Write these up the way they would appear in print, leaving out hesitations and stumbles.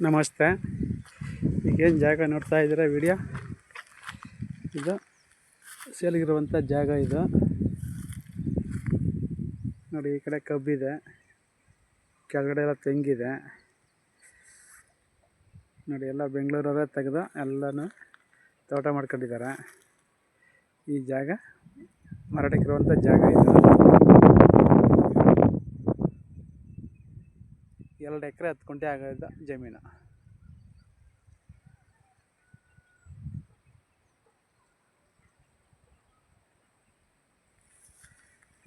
ನಮಸ್ತೆ. ಈಗೇನು ಜಾಗ ನೋಡ್ತಾ ಇದ್ದೀರಾ ವಿಡಿಯೋ, ಇದು ಸೇಲ್ಗಿರುವಂಥ ಜಾಗ. ಇದು ನೋಡಿ, ಈ ಕಡೆ ಕಬ್ಬಿದೆ, ಕೆಳಗಡೆ ಎಲ್ಲ ತೆಂಗಿದೆ ನೋಡಿ. ಎಲ್ಲ ಬೆಂಗಳೂರವರೇ ತೆಗೆದು ಎಲ್ಲನೂ ತೋಟ ಮಾಡ್ಕೊಂಡಿದ್ದಾರೆ. ಈ ಜಾಗ ಮಾರಾಟಕ್ಕಿರುವಂಥ ಜಾಗ. ಇದು 2 ಎಕರೆ 10 ಗುಂಟೆ ಆಗೋದು ಜಮೀನು.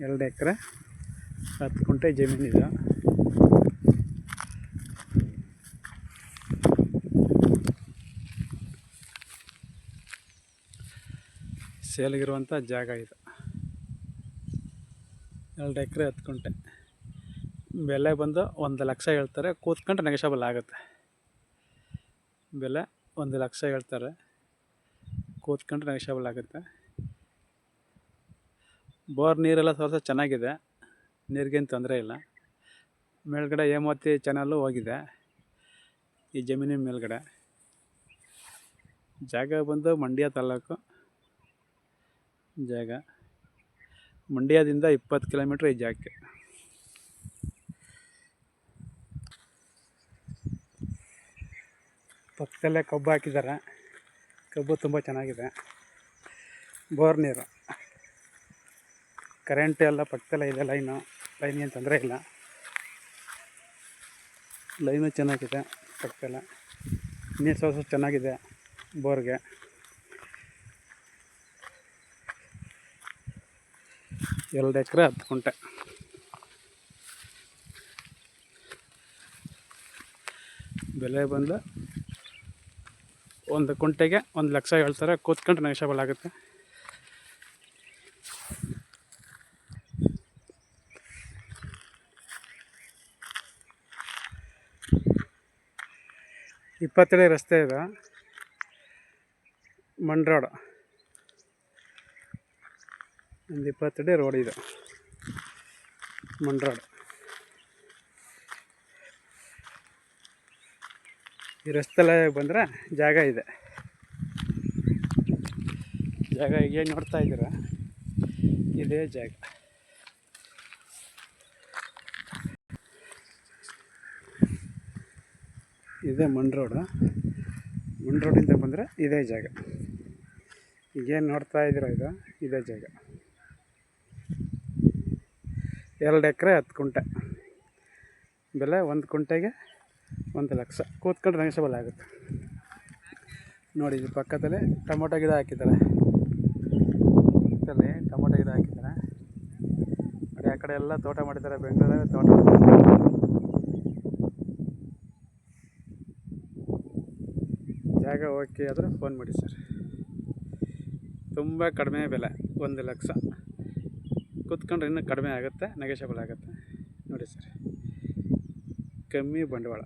ಎರಡು ಎಕರೆ 10 ಗುಂಟೆ ಜಮೀನಿದೆ. ಸೇಲ್ಗಿರುವಂಥ ಜಾಗ ಇದು. 2 ಎಕರೆ 10 ಗುಂಟೆ. ಬೆಲೆ ಬಂದು 1 ಲಕ್ಷ ಹೇಳ್ತಾರೆ. ಕೂತ್ಕೊಂಡು ನೆಗೋಷಿಯಬಲ್ ಆಗುತ್ತೆ. ಬೆಲೆ 1 ಲಕ್ಷ ಹೇಳ್ತಾರೆ, ಕೂತ್ಕೊಂಡು ನೆಗೋಷಿಯಬಲ್ ಆಗುತ್ತೆ. ಬೋರ್ ನೀರೆಲ್ಲ ಸ್ವಲ್ಪ ಚೆನ್ನಾಗಿದೆ, ನೀರಿಗೇನು ತೊಂದರೆ ಇಲ್ಲ. ಮೇಲ್ಗಡೆ ಹೇಮಾವತಿ ಚಾನಲ್ಲು ಹೋಗಿದೆ ಈ ಜಮೀನಿನ ಮೇಲ್ಗಡೆ. ಜಾಗ ಬಂದು ಮಂಡ್ಯ ತಾಲೂಕು ಜಾಗ. ಮಂಡ್ಯದಿಂದ 20 ಕಿಲೋಮೀಟ್ರ್ ಈ ಜಾಗಕ್ಕೆ. ಪಕ್ಕದಲ್ಲೇ ಕಬ್ಬು ಹಾಕಿದ್ದಾರೆ. ಕಬ್ಬು ತುಂಬ ಚೆನ್ನಾಗಿದೆ. ಬೋರ್ ನೀರು, ಕರೆಂಟ್ ಎಲ್ಲ ಪಕ್ಕದಲ್ಲೇ ಇದೆ. ಲೈನ್ ಏನು ತೊಂದರೆ ಇಲ್ಲ. ಲೈನು ಚೆನ್ನಾಗಿದೆ ಪಕ್ಕದಲ್ಲೇ. ನೀರು ಸ್ವಲ್ಪ ಚೆನ್ನಾಗಿದೆ ಬೋರ್ಗೆ. ಎರಡು ಎಕರೆ 10 ಗುಂಟೆ. ಬೆಲೆ ಬಂದು 1 ಗುಂಟೆಗೆ 1 ಲಕ್ಷ ಹೇಳ್ತಾರೆ. ಕೂತ್ಕೊಂಡು ನೆಗೋಷಿಯಬಲ್ ಆಗುತ್ತೆ. ಇಪ್ಪತ್ತಡಿ ರಸ್ತೆ ಇದೆ. ಮಣ್ ರೋಡ್, ಒಂದು 20 ಅಡಿ ರೋಡ್ ಇದೆ. ಮಣ್ ರೋಡ್. ಈ ರಸ್ತೆಲ್ಲ ಬಂದರೆ ಜಾಗ ಇದೆ. ಜಾಗ ಈಗ ನೋಡ್ತಾ ಇದ್ದೀರಾ, ಇದೇ ಜಾಗ. ಇದೇ ಮಣ್ ರೋಡು. ಮಣ್ ರೋಡಿಂದ ಬಂದರೆ ಇದೇ ಜಾಗ. ಈಗೇನು ನೋಡ್ತಾ ಇದ್ದೀರಾ, ಇದೇ ಜಾಗ. 2 ಎಕರೆ 10 ಗುಂಟೆ. ಬೆಲೆ 1 ಗುಂಟೆಗೆ 1 ಲಕ್ಷ. ಕೂತ್ಕೊಂಡು ನೆಗೋಷಿಯಬಲ್ ಆಗುತ್ತೆ. ನೋಡಿ, ಇಲ್ಲಿ ಪಕ್ಕದಲ್ಲಿ ಟೊಮೊಟೊ ಗಿಡ ಹಾಕಿದ್ದಾರೆ. ಪಕ್ಕದಲ್ಲಿ ಟೊಮೊಟೊ ಗಿಡ ಹಾಕಿದ್ದಾರೆ ನೋಡಿ. ಆ ಕಡೆ ಎಲ್ಲ ತೋಟ ಮಾಡಿದ್ದಾರೆ. ಬೆಂಗಳೂರಲ್ಲಿ ತೋಟ. ಜಾಗ ಓಕೆ ಆದರೆ ಫೋನ್ ಮಾಡಿ ಸರ್. ತುಂಬ ಕಡಿಮೆ ಬೆಲೆ, 1 ಲಕ್ಷ. ಕೂತ್ಕೊಂಡ್ರೆ ಇನ್ನೂ ಕಡಿಮೆ ಆಗುತ್ತೆ, ನೆಗೋಷಿಯಬಲ್ ಆಗುತ್ತೆ ನೋಡಿ ಸರ್. ಕಮ್ಮಿ ಬಂಡವಾಳ.